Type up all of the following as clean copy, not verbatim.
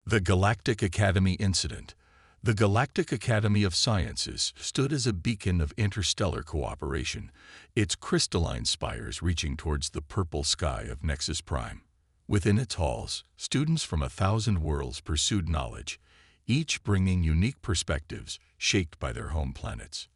The Galactic Academy Incident. The Galactic Academy of Sciences stood as a beacon of interstellar cooperation, its crystalline spires reaching towards the purple sky of Nexus Prime. Within its halls, students from 1,000 worlds pursued knowledge, each bringing unique perspectives shaped by their home planets.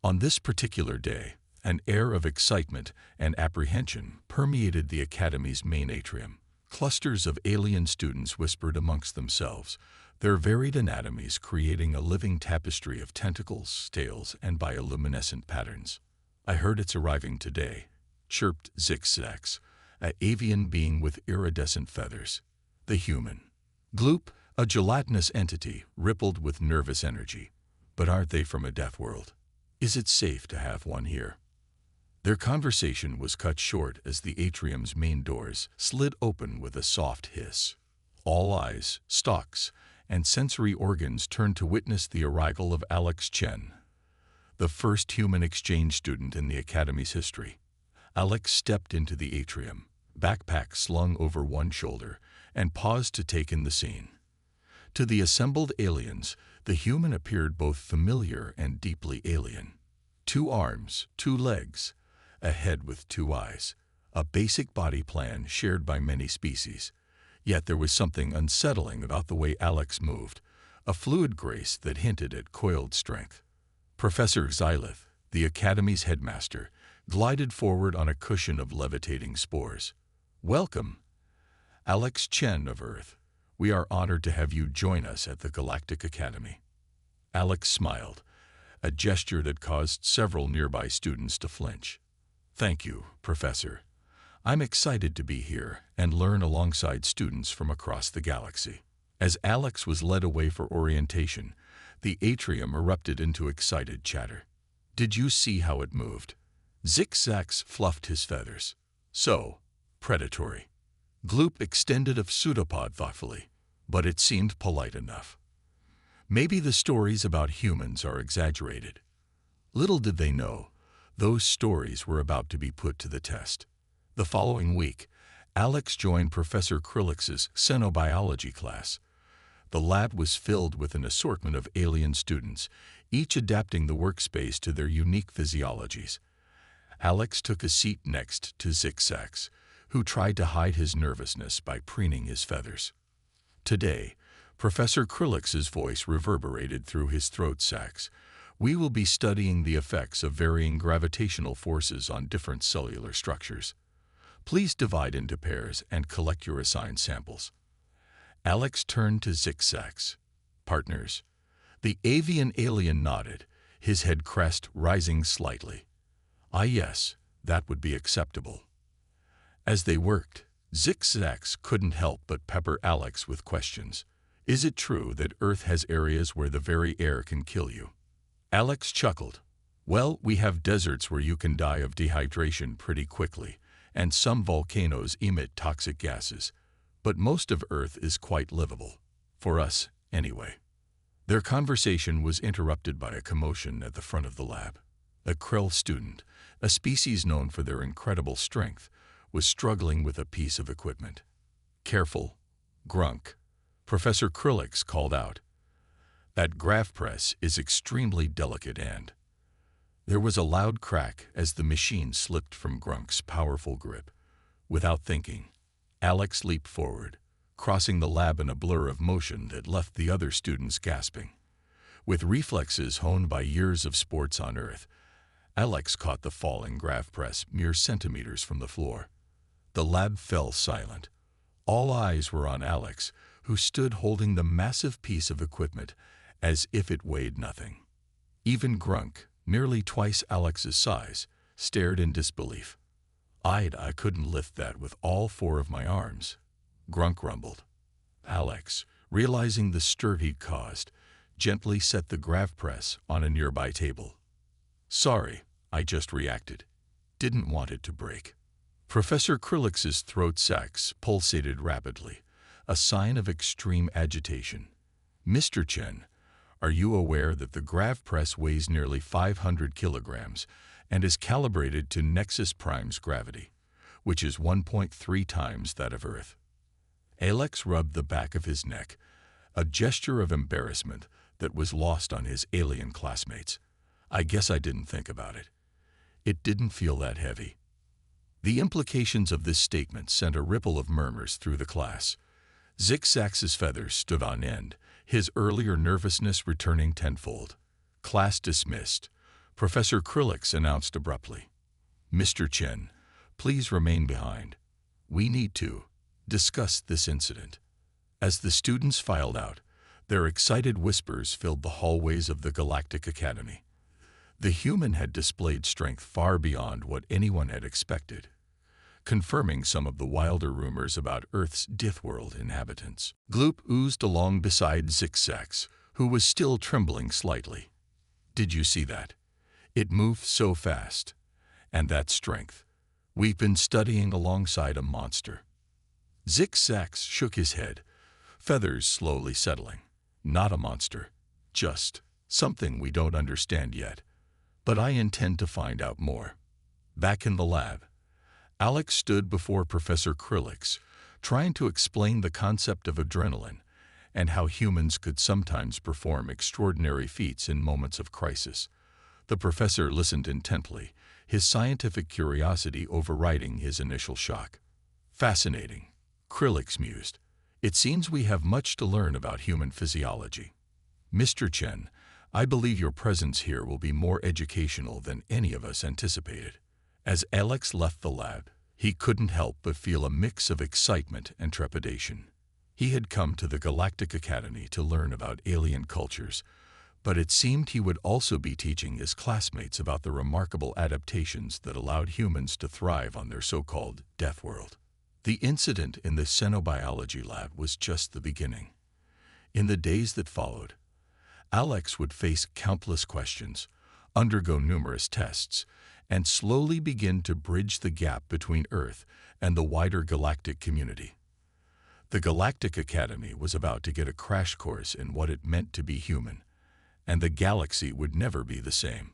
On this particular day, an air of excitement and apprehension permeated the Academy's main atrium. Clusters of alien students whispered amongst themselves, their varied anatomies creating a living tapestry of tentacles, tails, and bioluminescent patterns. "I heard it's arriving today," chirped Zix-Zax, an avian being with iridescent feathers. The human. Gloop, a gelatinous entity, rippled with nervous energy. "But aren't they from a Deathworld? Is it safe to have one here?" Their conversation was cut short as the atrium's main doors slid open with a soft hiss. All eyes, stalks, and sensory organs turned to witness the arrival of Alex Chen, the first human exchange student in the Academy's history. Alex stepped into the atrium, backpack slung over one shoulder, and paused to take in the scene. To the assembled aliens, the human appeared both familiar and deeply alien. 2 arms, 2 legs, a head with 2 eyes, a basic body plan shared by many species. Yet there was something unsettling about the way Alex moved, a fluid grace that hinted at coiled strength. Professor Xylith, the Academy's headmaster, glided forward on a cushion of levitating spores. "Welcome, Alex Chen of Earth. We are honored to have you join us at the Galactic Academy." Alex smiled, a gesture that caused several nearby students to flinch. "Thank you, Professor. I'm excited to be here and learn alongside students from across the galaxy." As Alex was led away for orientation, the atrium erupted into excited chatter. "Did you see how it moved?" Zix-Zax fluffed his feathers. "So predatory." Gloop extended a pseudopod thoughtfully, but it seemed polite enough. Maybe the stories about humans are exaggerated. Little did they know, those stories were about to be put to the test. The following week, Alex joined Professor Krillix's xenobiology class. The lab was filled with an assortment of alien students, each adapting the workspace to their unique physiologies. Alex took a seat next to Zix-Zax, who tried to hide his nervousness by preening his feathers. Today, Professor Krillix's voice reverberated through his throat sacs. "We will be studying the effects of varying gravitational forces on different cellular structures. Please divide into pairs and collect your assigned samples." Alex turned to Zix-Zax. "Partners?" The avian alien nodded, his head crest rising slightly. "Ah yes, that would be acceptable." As they worked, Zix-Zax couldn't help but pepper Alex with questions. "Is it true that Earth has areas where the very air can kill you?" Alex chuckled. "Well, we have deserts where you can die of dehydration pretty quickly, and some volcanoes emit toxic gases, but most of Earth is quite livable. For us, anyway." Their conversation was interrupted by a commotion at the front of the lab. A Krill student, a species known for their incredible strength, was struggling with a piece of equipment. "Careful, Grunk," Professor Krillix called out. "That grav press is extremely delicate and—" There was a loud crack as the machine slipped from Grunk's powerful grip. Without thinking, Alex leaped forward, crossing the lab in a blur of motion that left the other students gasping. With reflexes honed by years of sports on Earth, Alex caught the falling grav press mere centimeters from the floor. The lab fell silent. All eyes were on Alex, who stood holding the massive piece of equipment as if it weighed nothing. Even Grunk, nearly twice Alex's size, stared in disbelief. I couldn't lift that with all 4 of my arms," Grunk rumbled. Alex, realizing the stir he'd caused, gently set the grav press on a nearby table. "Sorry, I just reacted. Didn't want it to break." Professor Krillix's throat sacs pulsated rapidly, a sign of extreme agitation. "Mr. Chen, are you aware that the grav press weighs nearly 500 kilograms and is calibrated to Nexus Prime's gravity, which is 1.3 times that of Earth?" Alex rubbed the back of his neck, a gesture of embarrassment that was lost on his alien classmates. I guess I didn't think about it. It didn't feel that heavy. The implications of this statement sent a ripple of murmurs through the class. Zig-Zag's feathers stood on end, his earlier nervousness returning tenfold. Class dismissed. Professor Krillix announced abruptly, "Mr. Chen, please remain behind. We need to discuss this incident." As the students filed out, their excited whispers filled the hallways of the Galactic Academy. The human had displayed strength far beyond what anyone had expected, confirming some of the wilder rumors about Earth's Deathworld inhabitants. Gloop oozed along beside Zig-Zag, who was still trembling slightly. "Did you see that? It moved so fast. And that strength. We've been studying alongside a monster." Zig-Zag shook his head, feathers slowly settling. "Not a monster. Just something we don't understand yet. But I intend to find out more." Back in the lab, Alex stood before Professor Krillix, trying to explain the concept of adrenaline and how humans could sometimes perform extraordinary feats in moments of crisis. The professor listened intently, his scientific curiosity overriding his initial shock. "Fascinating," Krillix mused. "It seems we have much to learn about human physiology. Mr. Chen, I believe your presence here will be more educational than any of us anticipated." As Alex left the lab, he couldn't help but feel a mix of excitement and trepidation. He had come to the Galactic Academy to learn about alien cultures, but it seemed he would also be teaching his classmates about the remarkable adaptations that allowed humans to thrive on their so-called Deathworld. The incident in the xenobiology lab was just the beginning. In the days that followed, Alex would face countless questions, undergo numerous tests, and slowly begin to bridge the gap between Earth and the wider galactic community. The Galactic Academy was about to get a crash course in what it meant to be human, and the galaxy would never be the same.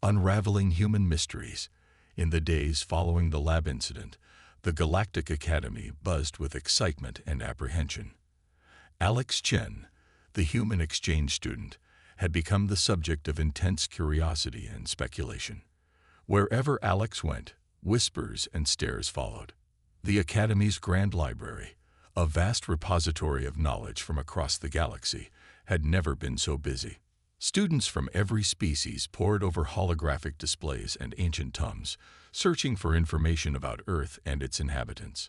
Unraveling human mysteries. In the days following the lab incident, the Galactic Academy buzzed with excitement and apprehension. Alex Chen, the human exchange student, had become the subject of intense curiosity and speculation. Wherever Alex went, whispers and stares followed. The Academy's grand library, a vast repository of knowledge from across the galaxy, had never been so busy. Students from every species pored over holographic displays and ancient tomes, searching for information about Earth and its inhabitants.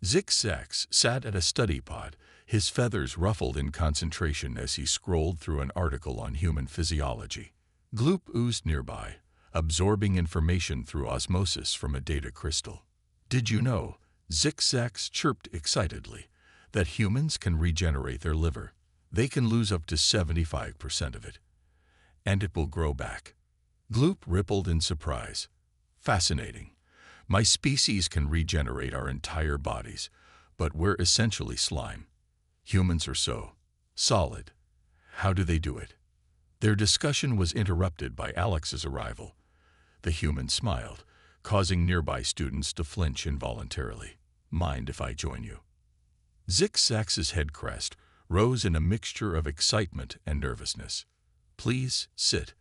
Zig-Zag sat at a study pod, his feathers ruffled in concentration as he scrolled through an article on human physiology. Gloop oozed nearby, absorbing information through osmosis from a data crystal. "Did you know," Zig-Zag chirped excitedly, "that humans can regenerate their liver? They can lose up to 75% of it. And it will grow back." Gloop rippled in surprise. "Fascinating. My species can regenerate our entire bodies, but we're essentially slime. Humans are so solid. How do they do it?" Their discussion was interrupted by Alex's arrival. The human smiled, causing nearby students to flinch involuntarily. "Mind if I join you?" Zig-Zag's head crest rose in a mixture of excitement and nervousness. "Please sit.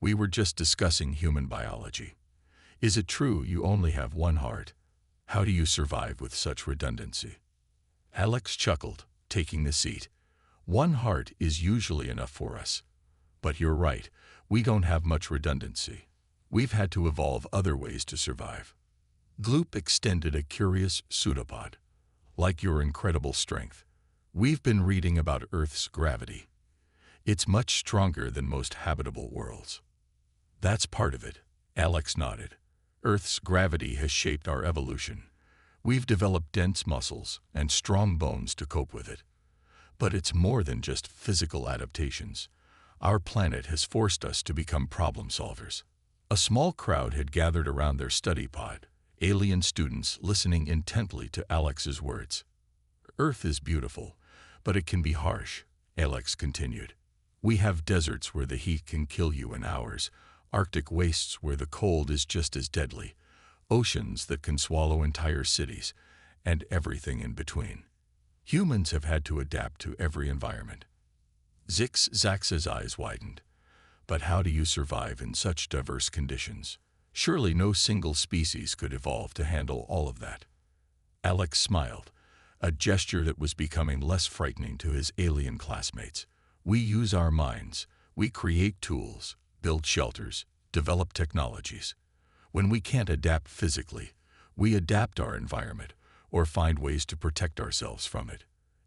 We were just discussing human biology. Is it true you only have one heart? How do you survive with such redundancy?" Alex chuckled, taking the seat. "One heart is usually enough for us. But you're right, we don't have much redundancy. We've had to evolve other ways to survive." Gloop extended a curious pseudopod. "Like your incredible strength. We've been reading about Earth's gravity. It's much stronger than most habitable worlds." "That's part of it," Alex nodded. "Earth's gravity has shaped our evolution. We've developed dense muscles and strong bones to cope with it. But it's more than just physical adaptations. Our planet has forced us to become problem solvers." A small crowd had gathered around their study pod, alien students listening intently to Alex's words. "Earth is beautiful, but it can be harsh," Alex continued. "We have deserts where the heat can kill you in hours, Arctic wastes where the cold is just as deadly, oceans that can swallow entire cities, and everything in between. Humans have had to adapt to every environment. Zax's eyes widened. But how do you survive in such diverse conditions? Surely no single species could evolve to handle all of that. Alex smiled, a gesture that was becoming less frightening to his alien classmates. We use our minds. We create tools, build shelters, develop technologies. When we can't adapt physically, we adapt our environment or find ways to protect ourselves from it.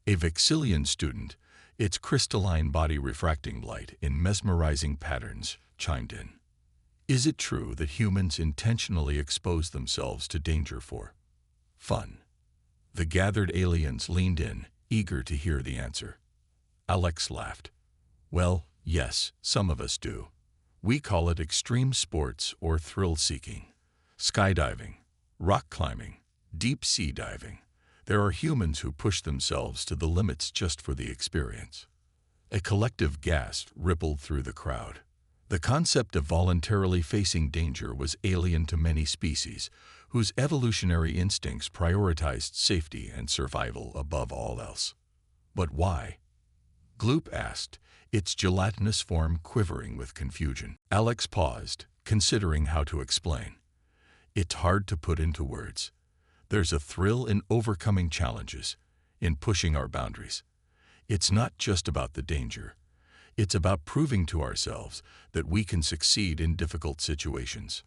A Vexillian student, its crystalline body refracting light in mesmerizing patterns, chimed in. Is it true that humans intentionally expose themselves to danger for fun? The gathered aliens leaned in, eager to hear the answer. Alex laughed. Well, yes, some of us do. We call it extreme sports or thrill-seeking. Skydiving, rock climbing, deep-sea diving. There are humans who push themselves to the limits just for the experience. A collective gasp rippled through the crowd. The concept of voluntarily facing danger was alien to many species, whose evolutionary instincts prioritized safety and survival above all else. But why? Gloop asked, its gelatinous form quivering with confusion. Alex paused, considering how to explain. It's hard to put into words. There's a thrill in overcoming challenges, in pushing our boundaries. It's not just about the danger. It's about proving to ourselves that we can succeed in difficult situations.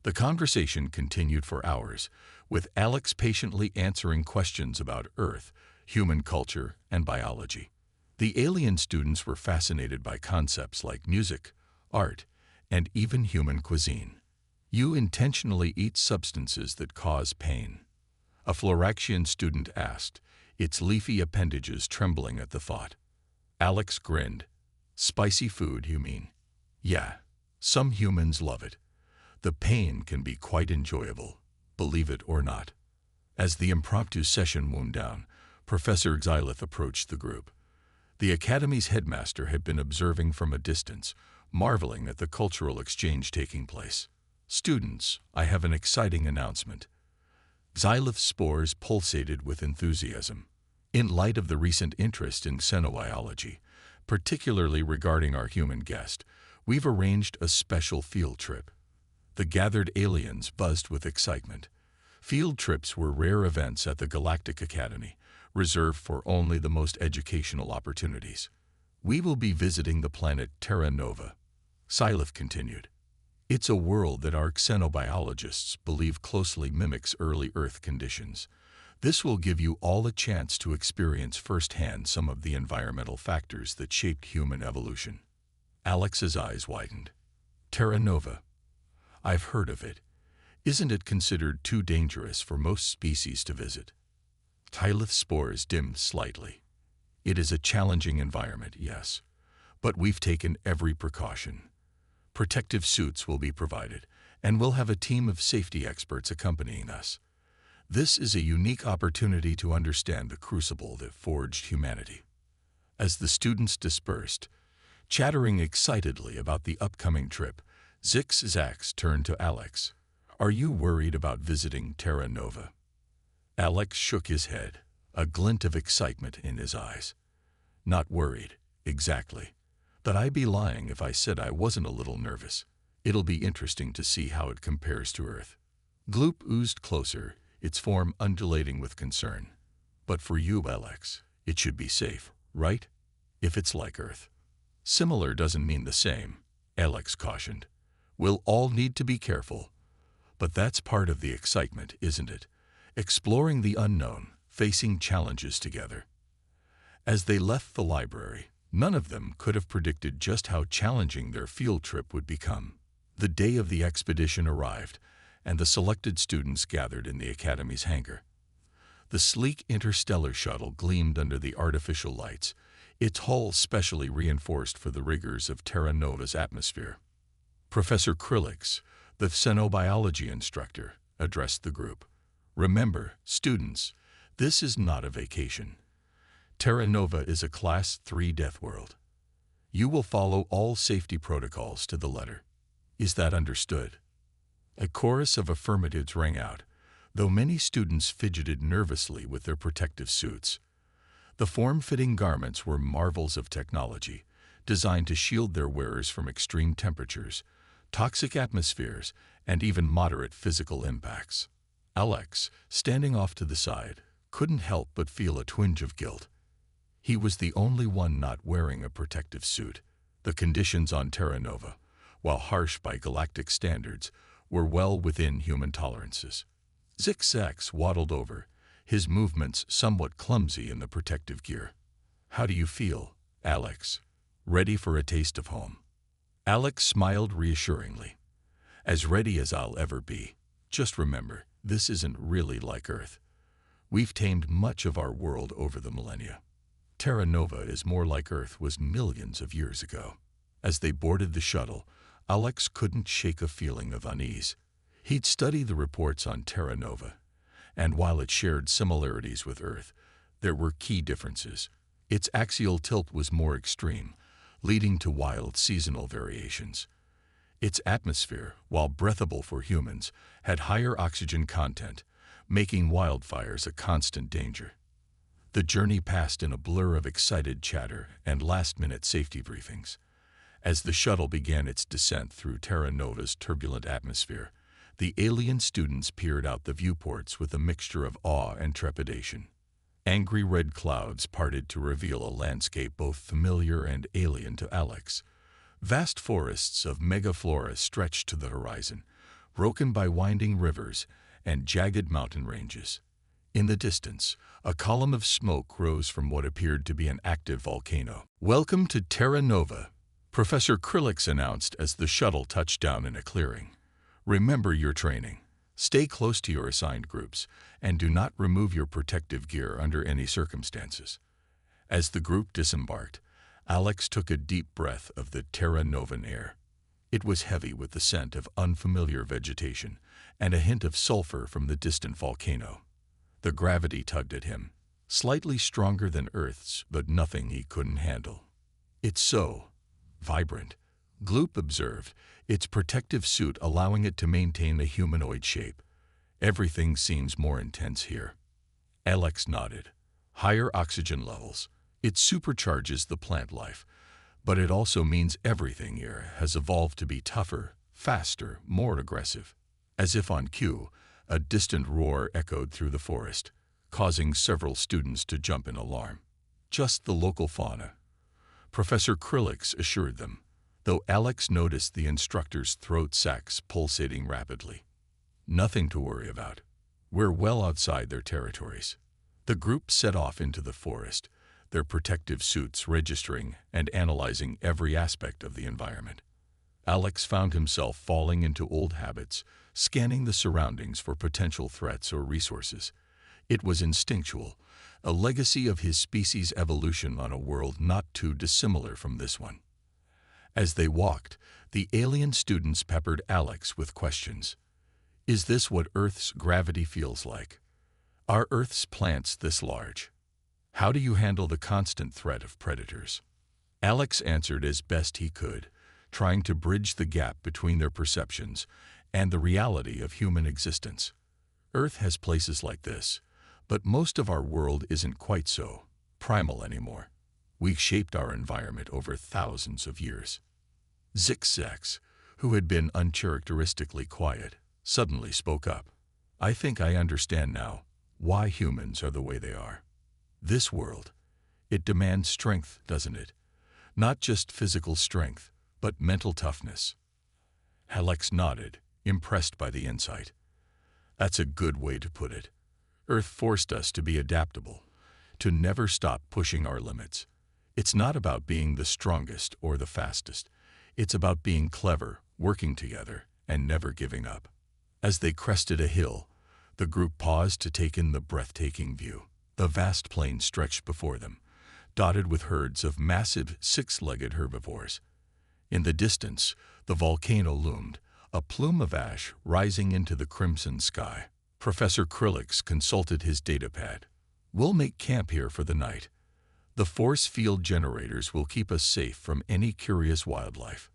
The conversation continued for hours, with Alex patiently answering questions about Earth, human culture, and biology. The alien students were fascinated by concepts like music, art, and even human cuisine. You intentionally eat substances that cause pain. A Floraxian student asked, its leafy appendages trembling at the thought. Alex grinned. Spicy food, you mean? Yeah, some humans love it. The pain can be quite enjoyable, believe it or not. As the impromptu session wound down, Professor Xylith approached the group. The Academy's headmaster had been observing from a distance, marveling at the cultural exchange taking place. Students, I have an exciting announcement. Xylith's spores pulsated with enthusiasm. In light of the recent interest in xenobiology, particularly regarding our human guest, we've arranged a special field trip. The gathered aliens buzzed with excitement. Field trips were rare events at the Galactic Academy, reserved for only the most educational opportunities. We will be visiting the planet Terra Nova. Xylith continued. It's a world that our xenobiologists believe closely mimics early Earth conditions. This will give you all a chance to experience firsthand some of the environmental factors that shaped human evolution. Alex's eyes widened. Terra Nova. I've heard of it. Isn't it considered too dangerous for most species to visit? Xylith's spores dimmed slightly. It is a challenging environment, yes, but we've taken every precaution. Protective suits will be provided, and we'll have a team of safety experts accompanying us. This is a unique opportunity to understand the crucible that forged humanity. As the students dispersed, chattering excitedly about the upcoming trip, Zax turned to Alex. Are you worried about visiting Terra Nova? Alex shook his head, a glint of excitement in his eyes. Not worried, exactly. But I'd be lying if I said I wasn't a little nervous. It'll be interesting to see how it compares to Earth. Gloop oozed closer, its form undulating with concern. But for you, Alex, it should be safe, right? If it's like Earth. Similar doesn't mean the same, Alex cautioned. We'll all need to be careful. But that's part of the excitement, isn't it? Exploring the unknown, facing challenges together. As they left the library, none of them could have predicted just how challenging their field trip would become. The day of the expedition arrived, and the selected students gathered in the Academy's hangar. The sleek interstellar shuttle gleamed under the artificial lights, its hull specially reinforced for the rigors of Terra Nova's atmosphere. Professor Krillix, the xenobiology instructor, addressed the group. Remember, students, this is not a vacation. Terra Nova is a Class 3 Deathworld. You will follow all safety protocols to the letter. Is that understood? A chorus of affirmatives rang out, though many students fidgeted nervously with their protective suits. The form-fitting garments were marvels of technology, designed to shield their wearers from extreme temperatures, toxic atmospheres, and even moderate physical impacts. Alex, standing off to the side, couldn't help but feel a twinge of guilt. He was the only one not wearing a protective suit. The conditions on Terra Nova, while harsh by galactic standards, were well within human tolerances. Zix waddled over, his movements somewhat clumsy in the protective gear. "How do you feel, Alex? Ready for a taste of home?" Alex smiled reassuringly. "As ready as I'll ever be. Just remember, this isn't really like Earth. We've tamed much of our world over the millennia. Terra Nova is more like Earth was millions of years ago." As they boarded the shuttle, Alex couldn't shake a feeling of unease. He'd studied the reports on Terra Nova, and while it shared similarities with Earth, there were key differences. Its axial tilt was more extreme, leading to wild seasonal variations. Its atmosphere, while breathable for humans, had higher oxygen content, making wildfires a constant danger. The journey passed in a blur of excited chatter and last-minute safety briefings. As the shuttle began its descent through Terra Nova's turbulent atmosphere, the alien students peered out the viewports with a mixture of awe and trepidation. Angry red clouds parted to reveal a landscape both familiar and alien to Alex. Vast forests of megaflora stretched to the horizon, broken by winding rivers and jagged mountain ranges. In the distance, a column of smoke rose from what appeared to be an active volcano. "Welcome to Terra Nova," Professor Krillix announced as the shuttle touched down in a clearing. "Remember your training. Stay close to your assigned groups, and do not remove your protective gear under any circumstances." As the group disembarked, Alex took a deep breath of the Terra Novan air. It was heavy with the scent of unfamiliar vegetation and a hint of sulfur from the distant volcano. The gravity tugged at him, slightly stronger than Earth's, but nothing he couldn't handle. "It's so vibrant," Gloop observed, its protective suit allowing it to maintain a humanoid shape. "Everything seems more intense here." Alex nodded. "Higher oxygen levels. It supercharges the plant life, but it also means everything here has evolved to be tougher, faster, more aggressive." As if on cue, a distant roar echoed through the forest, causing several students to jump in alarm. "Just the local fauna," Professor Krillix assured them, though Alex noticed the instructor's throat sacs pulsating rapidly. "Nothing to worry about. We're well outside their territories." The group set off into the forest, their protective suits registering and analyzing every aspect of the environment. Alex found himself falling into old habits, scanning the surroundings for potential threats or resources. It was instinctual, a legacy of his species' evolution on a world not too dissimilar from this one. As they walked, the alien students peppered Alex with questions. "Is this what Earth's gravity feels like? Are Earth's plants this large? How do you handle the constant threat of predators?" Alex answered as best he could, trying to bridge the gap between their perceptions and the reality of human existence. "Earth has places like this, but most of our world isn't quite so primal anymore. We've shaped our environment over thousands of years." Zix, who had been uncharacteristically quiet, suddenly spoke up. "I think I understand now why humans are the way they are. This world, it demands strength, doesn't it? Not just physical strength, but mental toughness." Alex nodded, impressed by the insight. "That's a good way to put it. Earth forced us to be adaptable, to never stop pushing our limits. It's not about being the strongest or the fastest. It's about being clever, working together, and never giving up." As they crested a hill, the group paused to take in the breathtaking view. The vast plain stretched before them, dotted with herds of massive six-legged herbivores. In the distance, the volcano loomed, a plume of ash rising into the crimson sky. Professor Krillix consulted his datapad. "We'll make camp here for the night. The force field generators will keep us safe from any curious wildlife."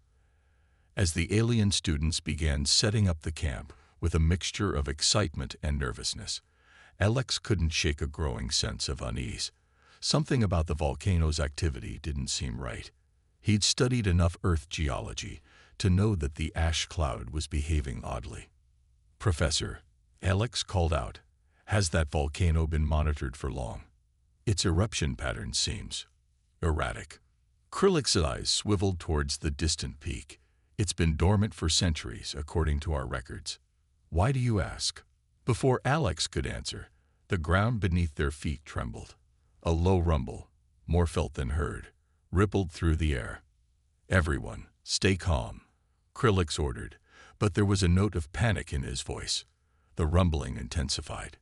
As the alien students began setting up the camp with a mixture of excitement and nervousness, Alex couldn't shake a growing sense of unease. Something about the volcano's activity didn't seem right. He'd studied enough Earth geology to know that the ash cloud was behaving oddly. "Professor," Alex called out, "has that volcano been monitored for long? Its eruption pattern seems erratic." Krillick's eyes swiveled towards the distant peak. "It's been dormant for centuries, according to our records." "Why do you ask?" Before Alex could answer, the ground beneath their feet trembled. A low rumble, more felt than heard, rippled through the air. "Everyone, stay calm," Krillick's ordered, but there was a note of panic in his voice. The rumbling intensified.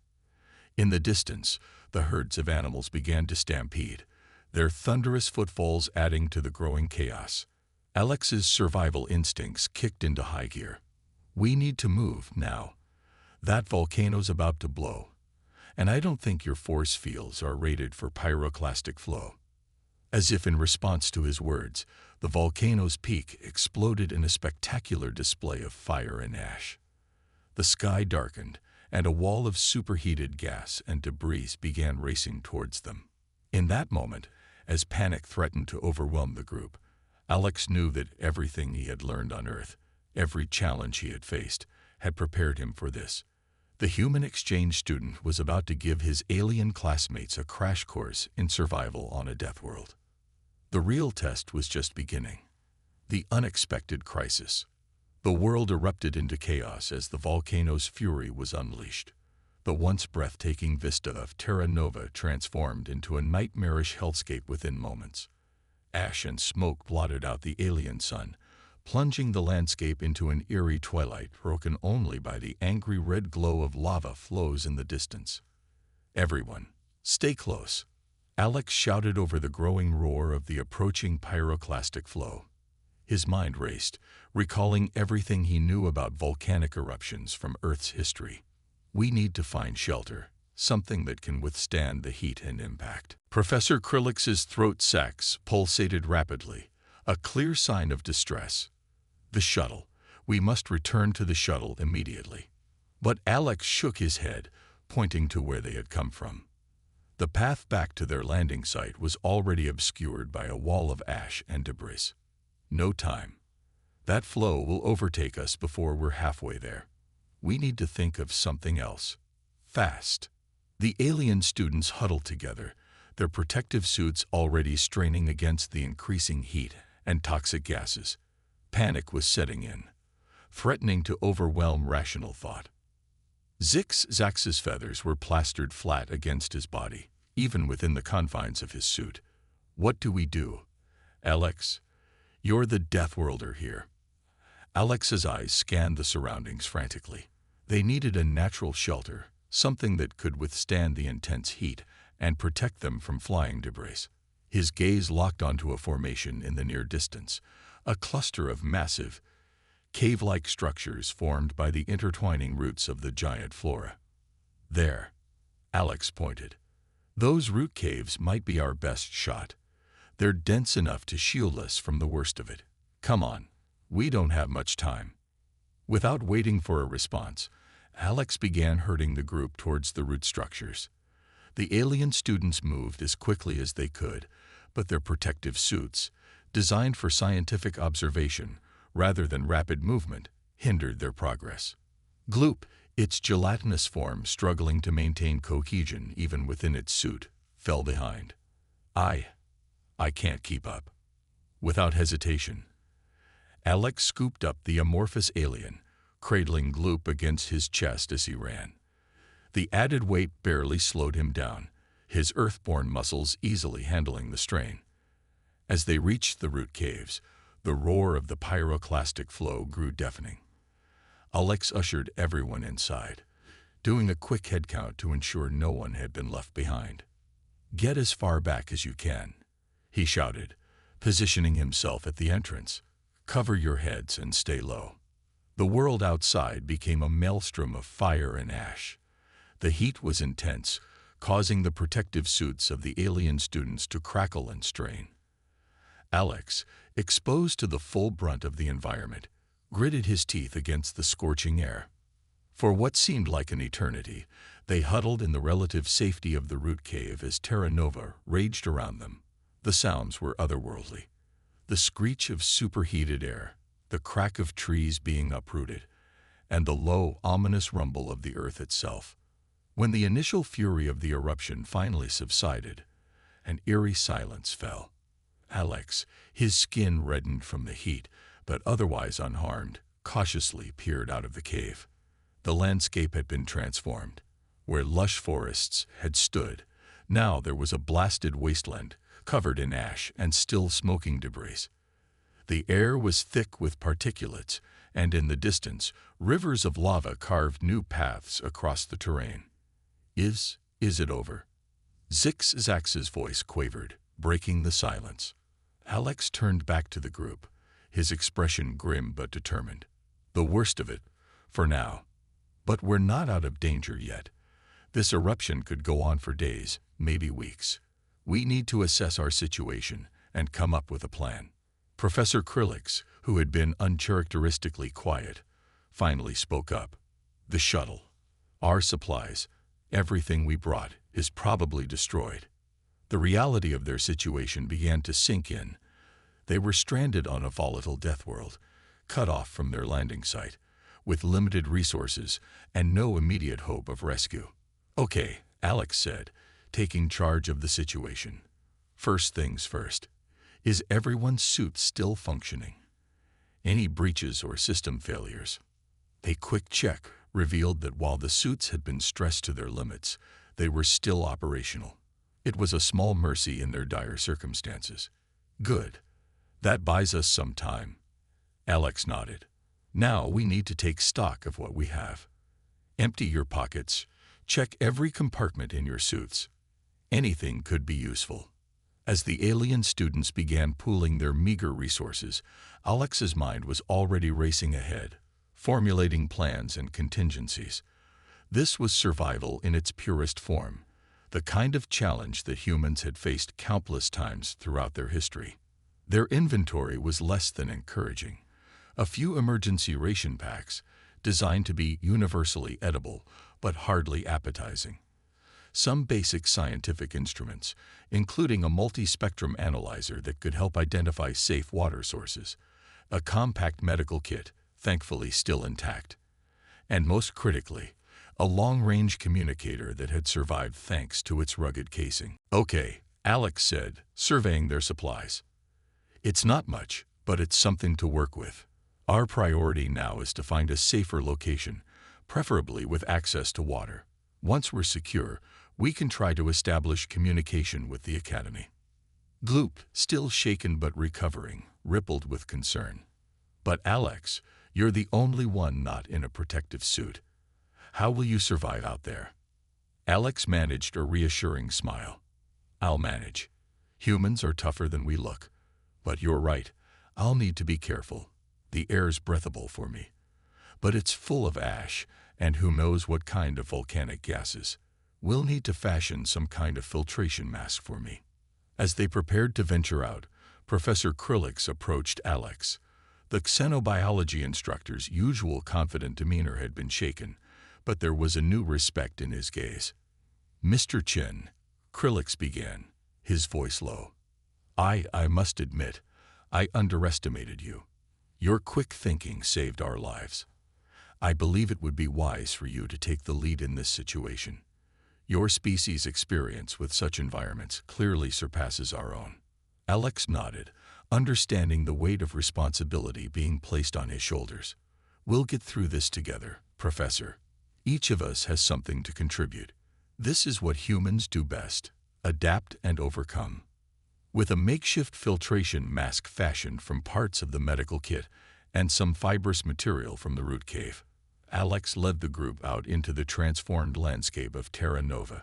In the distance, the herds of animals began to stampede, their thunderous footfalls adding to the growing chaos. Alex's survival instincts kicked into high gear. "We need to move now. That volcano's about to blow, and I don't think your force fields are rated for pyroclastic flow." As if in response to his words, the volcano's peak exploded in a spectacular display of fire and ash. The sky darkened, and a wall of superheated gas and debris began racing towards them. In that moment, as panic threatened to overwhelm the group, Alex knew that everything he had learned on Earth, every challenge he had faced, had prepared him for this. The human exchange student was about to give his alien classmates a crash course in survival on a Deathworld. The real test was just beginning. The unexpected crisis. The world erupted into chaos as the volcano's fury was unleashed. The once breathtaking vista of Terra Nova transformed into a nightmarish hellscape within moments. Ash and smoke blotted out the alien sun, plunging the landscape into an eerie twilight broken only by the angry red glow of lava flows in the distance. "Everyone, stay close," Alex shouted over the growing roar of the approaching pyroclastic flow. His mind raced, recalling everything he knew about volcanic eruptions from Earth's history. "We need to find shelter, something that can withstand the heat and impact." Professor Krillick's throat sacs pulsated rapidly, a clear sign of distress. "The shuttle. We must return to the shuttle immediately." But Alex shook his head, pointing to where they had come from. The path back to their landing site was already obscured by a wall of ash and debris. "No time. That flow will overtake us before we're halfway there. We need to think of something else. Fast." The alien students huddled together, their protective suits already straining against the increasing heat and toxic gases. Panic was setting in, threatening to overwhelm rational thought. Zax's feathers were plastered flat against his body, even within the confines of his suit. "What do we do?" "Alex, you're the Deathworlder here." Alex's eyes scanned the surroundings frantically. They needed a natural shelter, something that could withstand the intense heat and protect them from flying debris. His gaze locked onto a formation in the near distance, a cluster of massive, cave-like structures formed by the intertwining roots of the giant flora. "There," Alex pointed. "Those root caves might be our best shot. They're dense enough to shield us from the worst of it. Come on, we don't have much time." Without waiting for a response, Alex began herding the group towards the root structures. The alien students moved as quickly as they could, but their protective suits, designed for scientific observation rather than rapid movement, hindered their progress. Gloop, its gelatinous form struggling to maintain cohesion even within its suit, fell behind. I can't keep up." Without hesitation, Alex scooped up the amorphous alien, cradling Gloop against his chest as he ran. The added weight barely slowed him down, his earthborn muscles easily handling the strain. As they reached the root caves, the roar of the pyroclastic flow grew deafening. Alex ushered everyone inside, doing a quick head count to ensure no one had been left behind. "Get as far back as you can," he shouted, positioning himself at the entrance. "Cover your heads and stay low." The world outside became a maelstrom of fire and ash. The heat was intense, causing the protective suits of the alien students to crackle and strain. Alex, exposed to the full brunt of the environment, gritted his teeth against the scorching air. For what seemed like an eternity, they huddled in the relative safety of the root cave as Terra Nova raged around them. The sounds were otherworldly. The screech of superheated air, the crack of trees being uprooted, and the low, ominous rumble of the earth itself. When the initial fury of the eruption finally subsided, an eerie silence fell. Alex, his skin reddened from the heat, but otherwise unharmed, cautiously peered out of the cave. The landscape had been transformed. Where lush forests had stood, now there was a blasted wasteland, covered in ash and still smoking debris. The air was thick with particulates, and in the distance, rivers of lava carved new paths across the terrain. Is it over? Zix-Zax's voice quavered, breaking the silence. Alex turned back to the group, his expression grim but determined. The worst of it, for now. But we're not out of danger yet. This eruption could go on for days, maybe weeks. We need to assess our situation and come up with a plan. Professor Krillix, who had been uncharacteristically quiet, finally spoke up. The shuttle, our supplies, everything we brought is probably destroyed. The reality of their situation began to sink in. They were stranded on a volatile Deathworld, cut off from their landing site, with limited resources and no immediate hope of rescue. Okay, Alex said, taking charge of the situation. First things first. Is everyone's suit still functioning? Any breaches or system failures? A quick check revealed that while the suits had been stressed to their limits, they were still operational. It was a small mercy in their dire circumstances. Good. That buys us some time. Alex nodded. Now we need to take stock of what we have. Empty your pockets. Check every compartment in your suits. Anything could be useful. As the alien students began pooling their meager resources, Alex's mind was already racing ahead, formulating plans and contingencies. This was survival in its purest form, the kind of challenge that humans had faced countless times throughout their history. Their inventory was less than encouraging. A few emergency ration packs, designed to be universally edible, but hardly appetizing. Some basic scientific instruments, including a multi-spectrum analyzer that could help identify safe water sources, a compact medical kit, thankfully still intact, and most critically, a long-range communicator that had survived thanks to its rugged casing. Okay, Alex said, surveying their supplies. It's not much, but it's something to work with. Our priority now is to find a safer location, preferably with access to water. Once we're secure, we can try to establish communication with the Academy. Gloop, still shaken but recovering, rippled with concern. But Alex, you're the only one not in a protective suit. How will you survive out there? Alex managed a reassuring smile. I'll manage. Humans are tougher than we look. But you're right, I'll need to be careful. The air's breathable for me. But it's full of ash, and who knows what kind of volcanic gases. We'll need to fashion some kind of filtration mask for me. As they prepared to venture out, Professor Krillix approached Alex. The xenobiology instructor's usual confident demeanor had been shaken, but there was a new respect in his gaze. Mr. Chen, Krillix began, his voice low. I must admit, I underestimated you. Your quick thinking saved our lives. I believe it would be wise for you to take the lead in this situation. Your species' experience with such environments clearly surpasses our own. Alex nodded, understanding the weight of responsibility being placed on his shoulders. We'll get through this together, Professor. Each of us has something to contribute. This is what humans do best, adapt and overcome. With a makeshift filtration mask fashioned from parts of the medical kit and some fibrous material from the root cave, Alex led the group out into the transformed landscape of Terra Nova.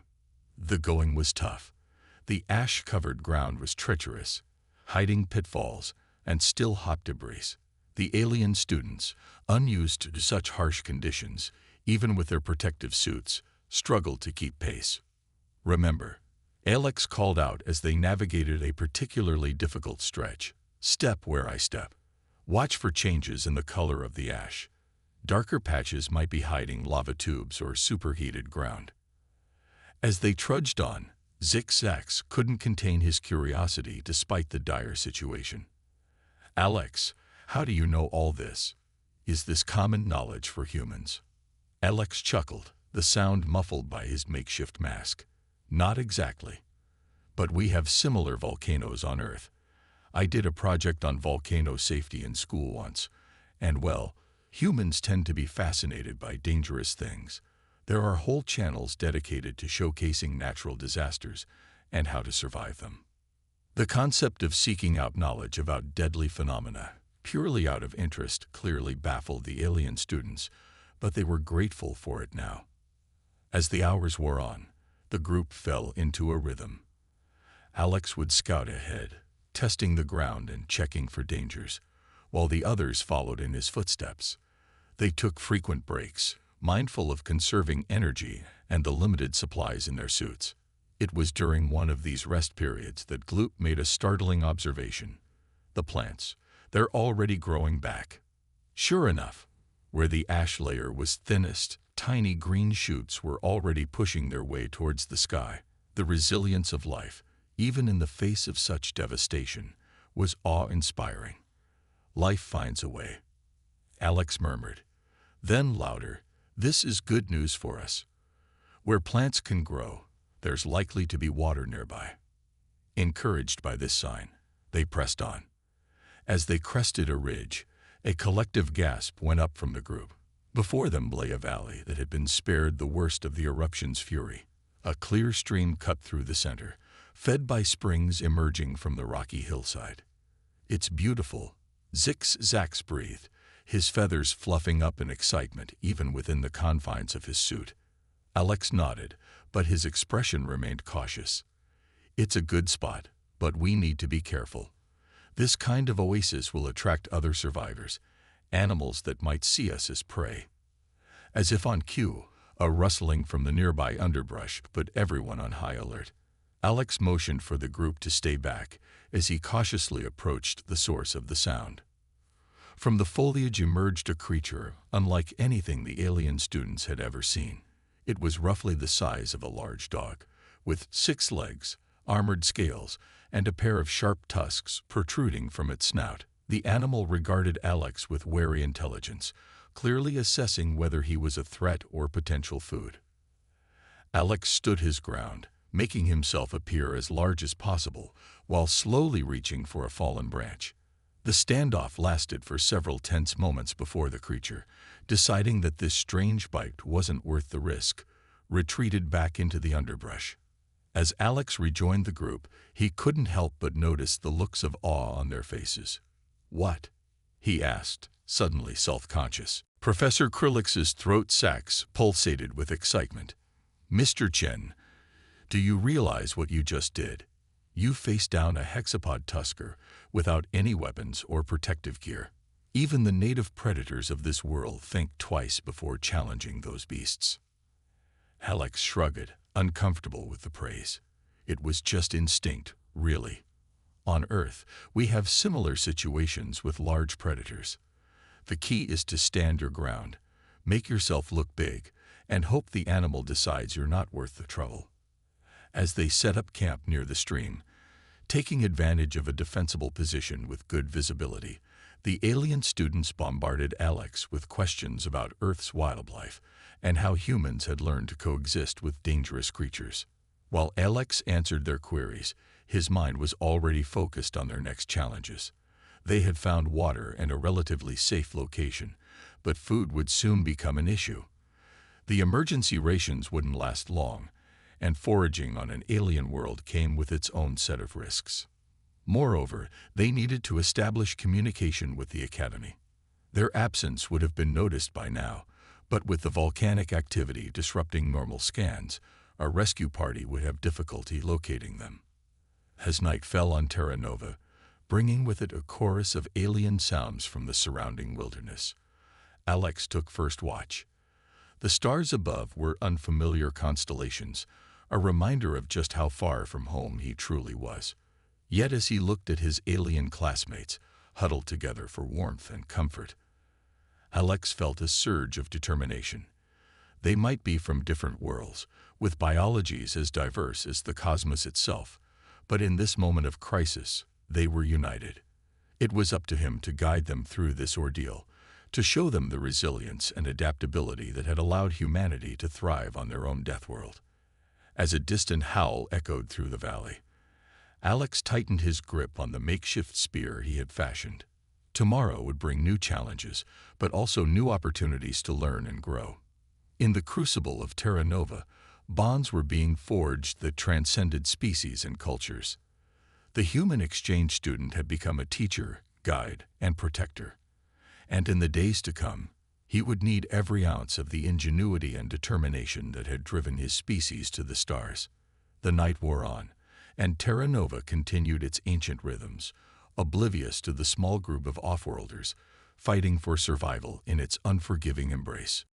The going was tough. The ash-covered ground was treacherous, hiding pitfalls and still hot debris. The alien students, unused to such harsh conditions, even with their protective suits, struggled to keep pace. Remember, Alex called out as they navigated a particularly difficult stretch. Step where I step. Watch for changes in the color of the ash. Darker patches might be hiding lava tubes or superheated ground. As they trudged on, Zix couldn't contain his curiosity despite the dire situation. "Alex, how do you know all this? Is this common knowledge for humans?" Alex chuckled, the sound muffled by his makeshift mask. "Not exactly. But we have similar volcanoes on Earth. I did a project on volcano safety in school once, and well, humans tend to be fascinated by dangerous things. There are whole channels dedicated to showcasing natural disasters and how to survive them." The concept of seeking out knowledge about deadly phenomena, purely out of interest, clearly baffled the alien students, but they were grateful for it now. As the hours wore on, the group fell into a rhythm. Alex would scout ahead, testing the ground and checking for dangers, while the others followed in his footsteps. They took frequent breaks, mindful of conserving energy and the limited supplies in their suits. It was during one of these rest periods that Gloop made a startling observation. The plants, they're already growing back. Sure enough, where the ash layer was thinnest, tiny green shoots were already pushing their way towards the sky. The resilience of life, even in the face of such devastation, was awe-inspiring. "Life finds a way," Alex murmured. Then louder, "This is good news for us. Where plants can grow, there's likely to be water nearby." Encouraged by this sign, they pressed on. As they crested a ridge, a collective gasp went up from the group. Before them lay a valley that had been spared the worst of the eruption's fury. A clear stream cut through the center, fed by springs emerging from the rocky hillside. "It's beautiful," Zix breathed, his feathers fluffing up in excitement even within the confines of his suit. Alex nodded, but his expression remained cautious. "It's a good spot, but we need to be careful. This kind of oasis will attract other survivors, animals that might see us as prey." As if on cue, a rustling from the nearby underbrush put everyone on high alert. Alex motioned for the group to stay back as he cautiously approached the source of the sound. From the foliage emerged a creature unlike anything the alien students had ever seen. It was roughly the size of a large dog, with 6 legs, armored scales, and a pair of sharp tusks protruding from its snout. The animal regarded Alex with wary intelligence, clearly assessing whether he was a threat or potential food. Alex stood his ground, making himself appear as large as possible, while slowly reaching for a fallen branch. The standoff lasted for several tense moments before the creature, deciding that this strange bite wasn't worth the risk, retreated back into the underbrush. As Alex rejoined the group, he couldn't help but notice the looks of awe on their faces. "What?" he asked, suddenly self-conscious. Professor Krillix's throat sacs pulsated with excitement. "Mr. Chen, do you realize what you just did? You faced down a hexapod tusker without any weapons or protective gear. Even the native predators of this world think twice before challenging those beasts." Alex shrugged, uncomfortable with the praise. It was just instinct, really. On Earth, we have similar situations with large predators. The key is to stand your ground, make yourself look big, and hope the animal decides you're not worth the trouble. As they set up camp near the stream, taking advantage of a defensible position with good visibility, the alien students bombarded Alex with questions about Earth's wildlife and how humans had learned to coexist with dangerous creatures. While Alex answered their queries, his mind was already focused on their next challenges. They had found water and a relatively safe location, but food would soon become an issue. The emergency rations wouldn't last long, and foraging on an alien world came with its own set of risks. Moreover, they needed to establish communication with the Academy. Their absence would have been noticed by now, but with the volcanic activity disrupting normal scans, a rescue party would have difficulty locating them. As night fell on Terra Nova, bringing with it a chorus of alien sounds from the surrounding wilderness, Alex took first watch. The stars above were unfamiliar constellations, a reminder of just how far from home he truly was. Yet as he looked at his alien classmates, huddled together for warmth and comfort, Alex felt a surge of determination. They might be from different worlds, with biologies as diverse as the cosmos itself, but in this moment of crisis, they were united. It was up to him to guide them through this ordeal, to show them the resilience and adaptability that had allowed humanity to thrive on their own Deathworld. As a distant howl echoed through the valley, Alex tightened his grip on the makeshift spear he had fashioned. Tomorrow would bring new challenges, but also new opportunities to learn and grow. In the crucible of Terra Nova, bonds were being forged that transcended species and cultures. The human exchange student had become a teacher, guide, and protector. And in the days to come, he would need every ounce of the ingenuity and determination that had driven his species to the stars. The night wore on, and Terra Nova continued its ancient rhythms, oblivious to the small group of offworlders fighting for survival in its unforgiving embrace.